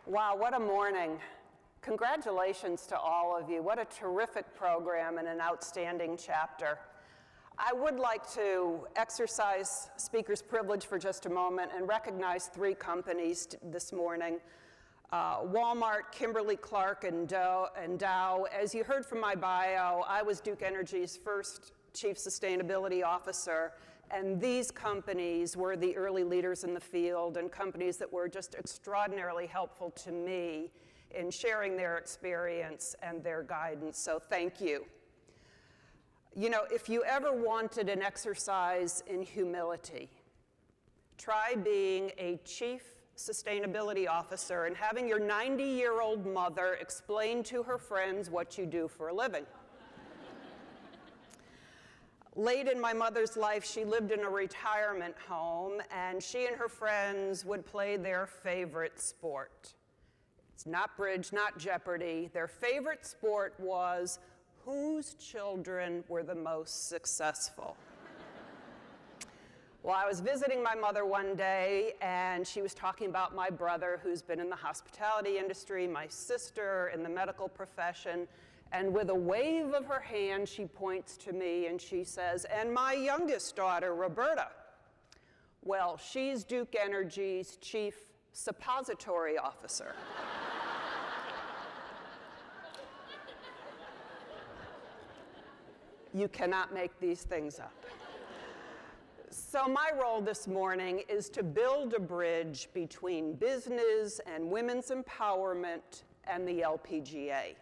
Wow, what a morning. Congratulations to all of you. What a terrific program and an outstanding chapter. I would like to exercise speaker's privilege for just a moment and recognize three companies this morning. Walmart, Kimberly-Clark, and Dow. As you heard from my bio, I was Duke Energy's first Chief Sustainability Officer, and these companies were the early leaders in the field and companies that were just extraordinarily helpful to me in sharing their experience and their guidance, so thank you. You know, if you ever wanted an exercise in humility, try being a Chief Sustainability Officer and having your 90-year-old mother explain to her friends what you do for a living. Late in my mother's life, she lived in a retirement home, and she and her friends would play their favorite sport. It's not bridge, not Jeopardy. Their favorite sport was whose children were the most successful. Well, I was visiting my mother one day, and she was talking about my brother, who's been in the hospitality industry, my sister in the medical profession, and with a wave of her hand, she points to me and she says, and my youngest daughter, Roberta. Well, she's Duke Energy's Chief Suppository Officer. You cannot make these things up. So my role this morning is to build a bridge between business and women's empowerment and the LPGA.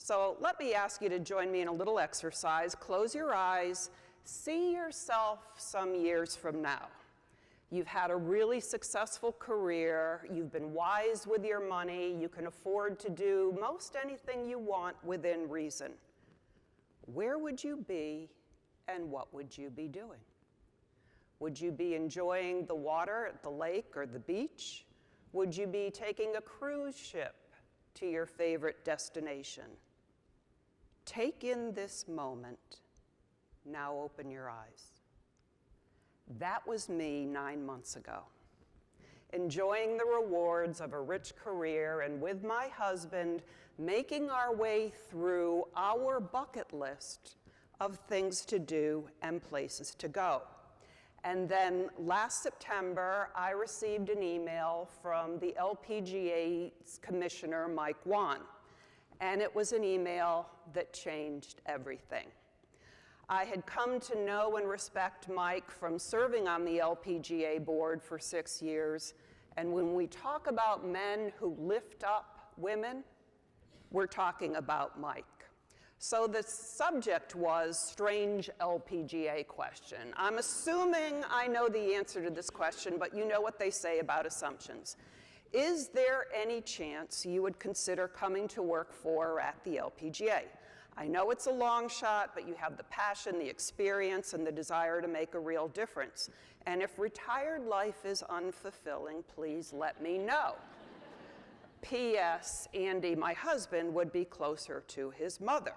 So let me ask you to join me in a little exercise. Close your eyes. See yourself some years from now. You've had a really successful career. You've been wise with your money. You can afford to do most anything you want within reason. Where would you be and what would you be doing? Would you be enjoying the water at the lake or the beach? Would you be taking a cruise ship to your favorite destination? Take in this moment. Now open your eyes. That was me 9 months ago, enjoying the rewards of a rich career and with my husband making our way through our bucket list of things to do and places to go. And then last September, I received an email from the LPGA's commissioner, Mike Wan. And it was an email that changed everything. I had come to know and respect Mike from serving on the LPGA board for 6 years. And when we talk about men who lift up women, we're talking about Mike. So the subject was strange LPGA question. I'm assuming I know the answer to this question, but you know what they say about assumptions. Is there any chance you would consider coming to work for or at the LPGA? I know it's a long shot, but you have the passion, the experience, and the desire to make a real difference. And if retired life is unfulfilling, please let me know. P.S. Andy, my husband, would be closer to his mother.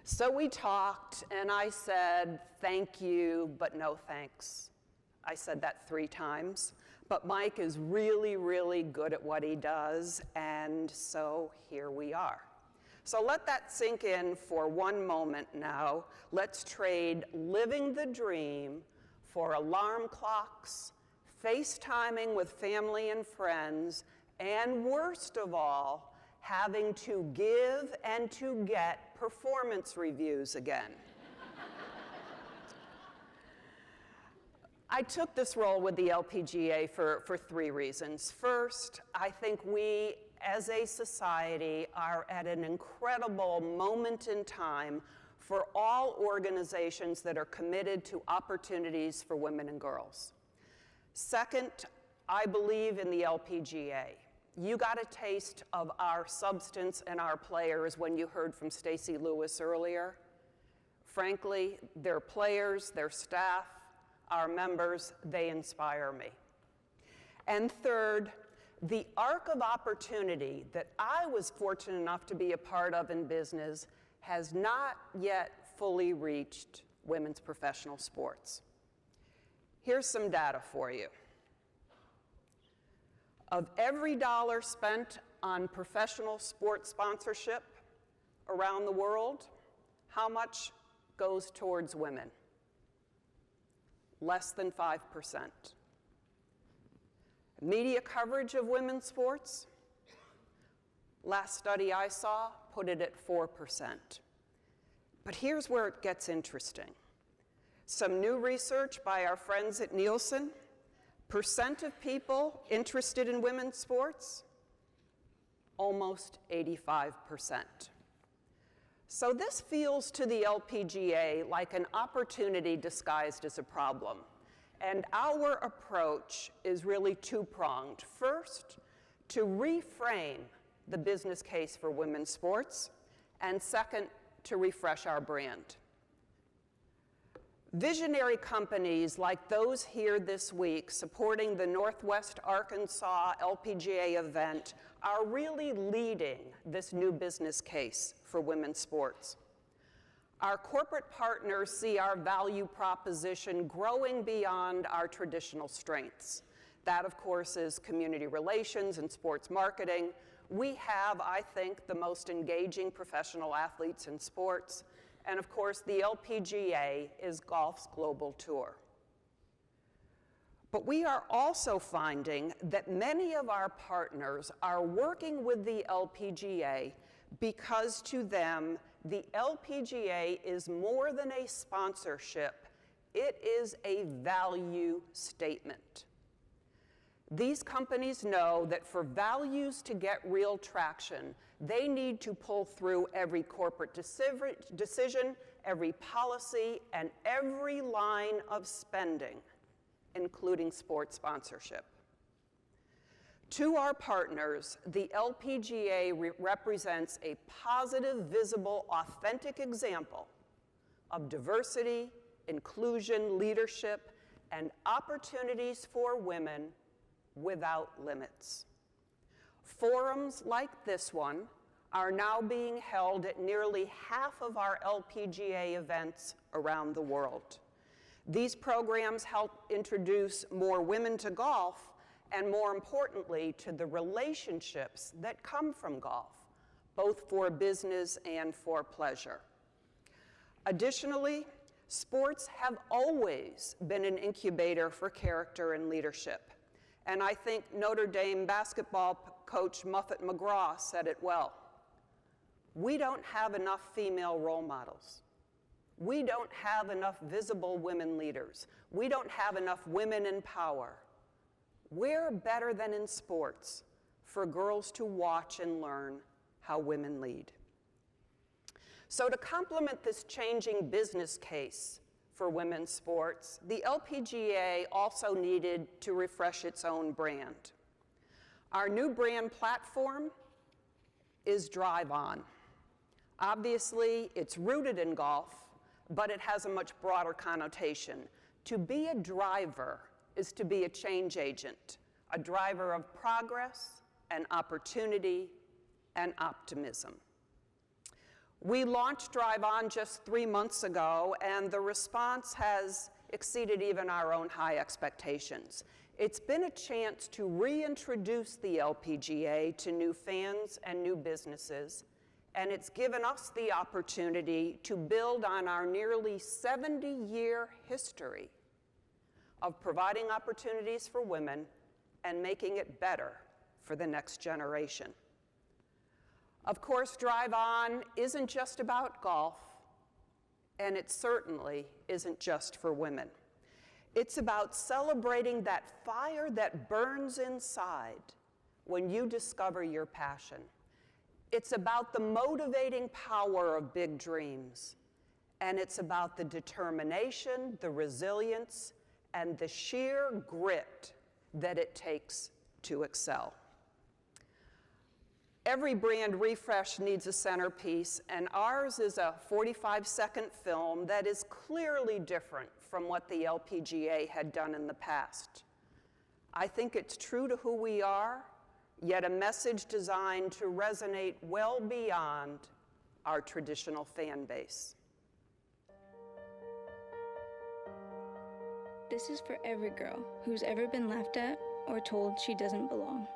So we talked, and I said, thank you, but no thanks. I said that 3 times. But Mike is really, really good at what he does, and so here we are. So let that sink in for one moment now. Let's trade living the dream for alarm clocks, FaceTiming with family and friends, and worst of all, having to give and to get performance reviews again. I took this role with the LPGA for 3 reasons. First, I think we as a society are at an incredible moment in time for all organizations that are committed to opportunities for women and girls. Second, I believe in the LPGA. You got a taste of our substance and our players when you heard from Stacey Lewis earlier. Frankly, their players, their staff, our members, they inspire me. And third, the arc of opportunity that I was fortunate enough to be a part of in business has not yet fully reached women's professional sports. Here's some data for you. Of every dollar spent on professional sports sponsorship around the world, how much goes towards women? Less than 5%. Media coverage of women's sports? Last study I saw put it at 4%. But here's where it gets interesting. Some new research by our friends at Nielsen, percent of people interested in women's sports, almost 85%. So this feels to the LPGA like an opportunity disguised as a problem. And our approach is really two-pronged. First, to reframe the business case for women's sports, and second, to refresh our brand. Visionary companies like those here this week supporting the Northwest Arkansas LPGA event are really leading this new business case for women's sports. Our corporate partners see our value proposition growing beyond our traditional strengths. That, of course, is community relations and sports marketing. We have, I think, the most engaging professional athletes in sports. And of course, the LPGA is golf's global tour. But we are also finding that many of our partners are working with the LPGA because to them, the LPGA is more than a sponsorship. It is a value statement. These companies know that for values to get real traction, they need to pull through every corporate decision, every policy, and every line of spending, including sports sponsorship. To our partners, the LPGA represents a positive, visible, authentic example of diversity, inclusion, leadership, and opportunities for women without limits. Forums like this one are now being held at nearly half of our LPGA events around the world. These programs help introduce more women to golf and, more importantly, to the relationships that come from golf, both for business and for pleasure. Additionally, sports have always been an incubator for character and leadership. And I think Notre Dame basketball coach Muffet McGraw said it well. We don't have enough female role models. We don't have enough visible women leaders. We don't have enough women in power. Where better than in sports for girls to watch and learn how women lead? So to complement this changing business case for women's sports, the LPGA also needed to refresh its own brand. Our new brand platform is Drive On. Obviously, it's rooted in golf, but it has a much broader connotation. To be a driver is to be a change agent, a driver of progress and opportunity and optimism. We launched Drive On just 3 months ago, and the response has exceeded even our own high expectations. It's been a chance to reintroduce the LPGA to new fans and new businesses, and it's given us the opportunity to build on our nearly 70-year history of providing opportunities for women and making it better for the next generation. Of course, Drive On isn't just about golf, and it certainly isn't just for women. It's about celebrating that fire that burns inside when you discover your passion. It's about the motivating power of big dreams, and it's about the determination, the resilience, and the sheer grit that it takes to excel. Every brand refresh needs a centerpiece, and ours is a 45-second film that is clearly different from what the LPGA had done in the past. I think it's true to who we are, yet a message designed to resonate well beyond our traditional fan base. This is for every girl who's ever been laughed at or told she doesn't belong.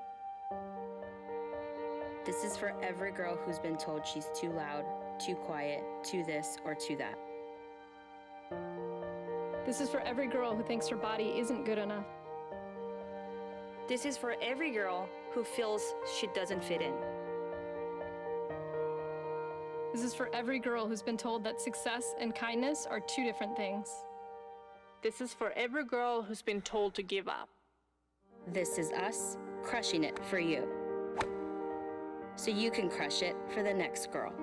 This is for every girl who's been told she's too loud, too quiet, too this or too that. This is for every girl who thinks her body isn't good enough. This is for every girl who feels she doesn't fit in. This is for every girl who's been told that success and kindness are two different things. This is for every girl who's been told to give up. This is us crushing it for you, so you can crush it for the next girl.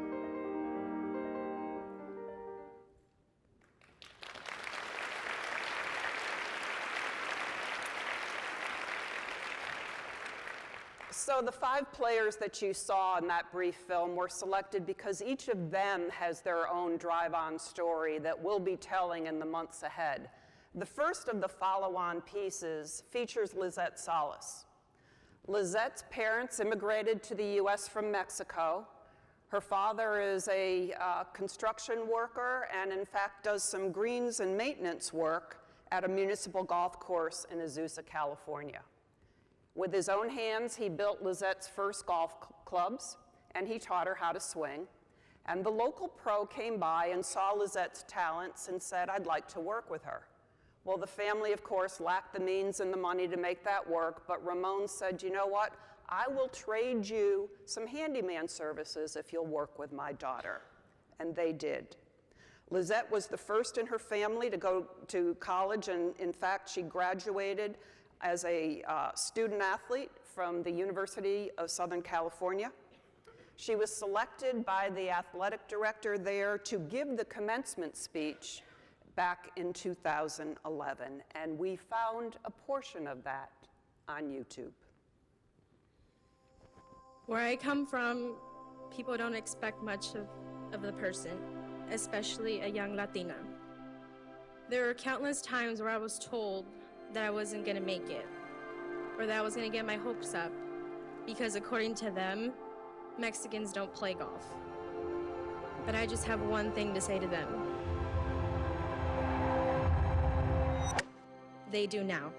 So the 5 players that you saw in that brief film were selected because each of them has their own drive-on story that we'll be telling in the months ahead. The first of the follow-on pieces features Lizette Salas. Lizette's parents immigrated to the U.S. from Mexico. Her father is a construction worker and in fact does some greens and maintenance work at a municipal golf course in Azusa, California. With his own hands, he built Lizette's first golf clubs, and he taught her how to swing. And the local pro came by and saw Lizette's talents and said, "I'd like to work with her." Well, the family, of course, lacked the means and the money to make that work, but Ramon said, "You know what? I will trade you some handyman services if you'll work with my daughter." And they did. Lizette was the first in her family to go to college, and in fact, she graduated as a student athlete from the University of Southern California. She was selected by the athletic director there to give the commencement speech back in 2011, and we found a portion of that on YouTube. Where I come from, people don't expect much of the person, especially a young Latina. There are countless times where I was told that I wasn't gonna make it, or that I was gonna get my hopes up, because according to them, Mexicans don't play golf. But I just have one thing to say to them. They do now.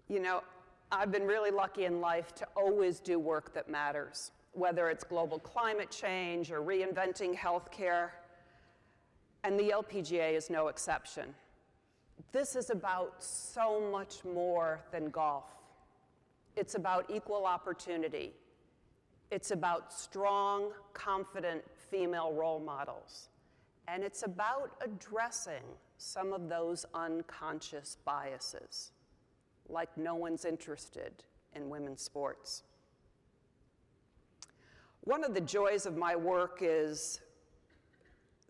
You know, I've been really lucky in life to always do work that matters, whether it's global climate change or reinventing healthcare. And the LPGA is no exception. This is about so much more than golf. It's about equal opportunity. It's about strong, confident female role models. And it's about addressing some of those unconscious biases, like no one's interested in women's sports. One of the joys of my work is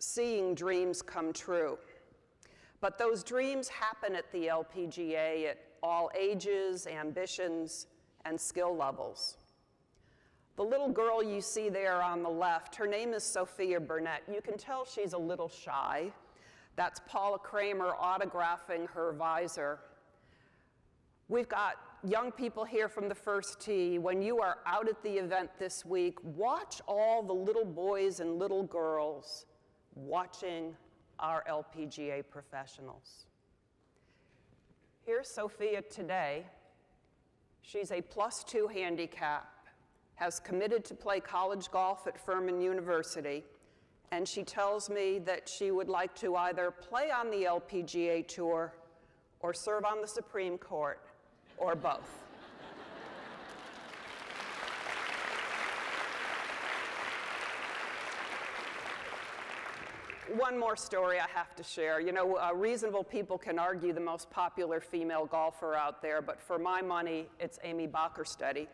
seeing dreams come true. But those dreams happen at the LPGA at all ages, ambitions, and skill levels. The little girl you see there on the left, her name is Sophia Burnett. You can tell she's a little shy. That's Paula Kramer autographing her visor. We've got young people here from the first tee. When you are out at the event this week, watch all the little boys and little girls watching our LPGA professionals. Here's Sophia today. She's a +2 handicap, has committed to play college golf at Furman University, and she tells me that she would like to either play on the LPGA Tour or serve on the Supreme Court, or both. One more story I have to share. You know, reasonable people can argue the most popular female golfer out there, but for my money, it's Amy Bockerstedt.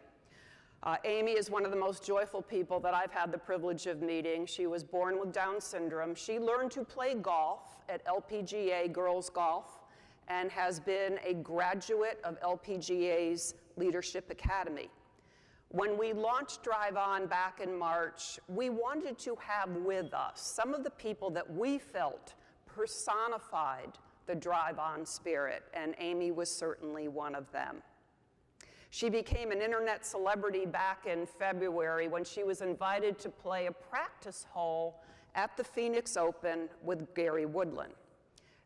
Amy is one of the most joyful people that I've had the privilege of meeting. She was born with Down syndrome. She learned to play golf at LPGA Girls Golf and has been a graduate of LPGA's Leadership Academy. When we launched Drive On back in March, we wanted to have with us some of the people that we felt personified the Drive On spirit, and Amy was certainly one of them. She became an internet celebrity back in February when she was invited to play a practice hole at the Phoenix Open with Gary Woodland.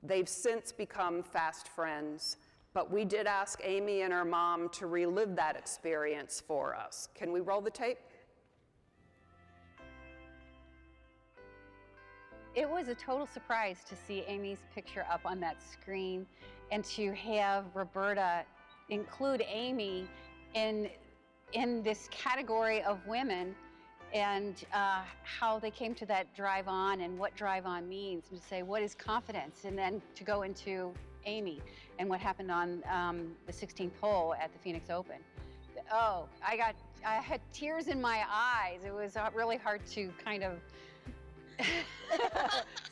They've since become fast friends, But we did ask Amy and her mom to relive that experience for us. Can we roll the tape? It was a total surprise to see Amy's picture up on that screen and to have Roberta include Amy in this category of women, and how they came to that drive on and what drive on means, and to say what is confidence, and then to go into Amy and what happened on the 16th hole at the Phoenix Open. Oh, I had tears in my eyes. It was really hard to kind of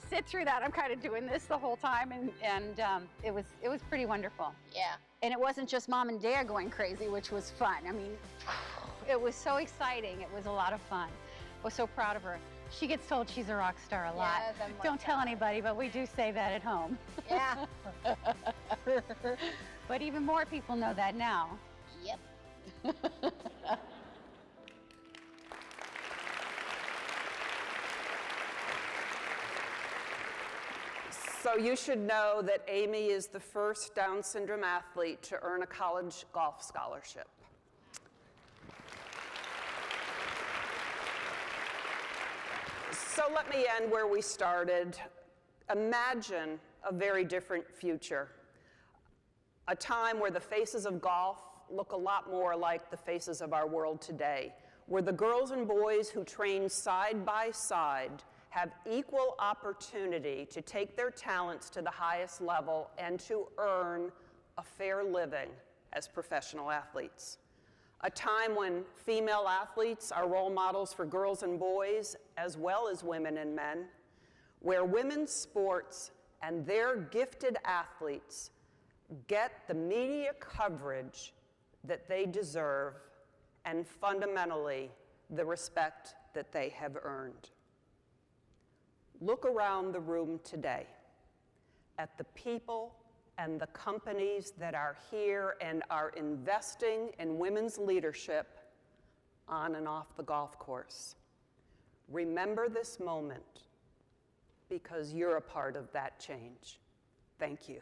sit through that. I'm kind of doing this the whole time, and it was pretty wonderful. Yeah. And it wasn't just mom and dad going crazy, which was fun. I mean, it was so exciting. It was a lot of fun. I was so proud of her. She gets told she's a rock star a lot. Yes, I'm like Don't tell that. anybody, but we do say that at home. Yeah. But even more people know that now. Yep. So you should know that Amy is the first Down syndrome athlete to earn a college golf scholarship. So let me end where we started. Imagine a very different future. A time where the faces of golf look a lot more like the faces of our world today, where the girls and boys who train side by side have equal opportunity to take their talents to the highest level and to earn a fair living as professional athletes. A time when female athletes are role models for girls and boys, as well as women and men, where women's sports and their gifted athletes get the media coverage that they deserve, and fundamentally, the respect that they have earned. Look around the room today at the people and the companies that are here and are investing in women's leadership on and off the golf course. Remember this moment, because you're a part of that change. Thank you.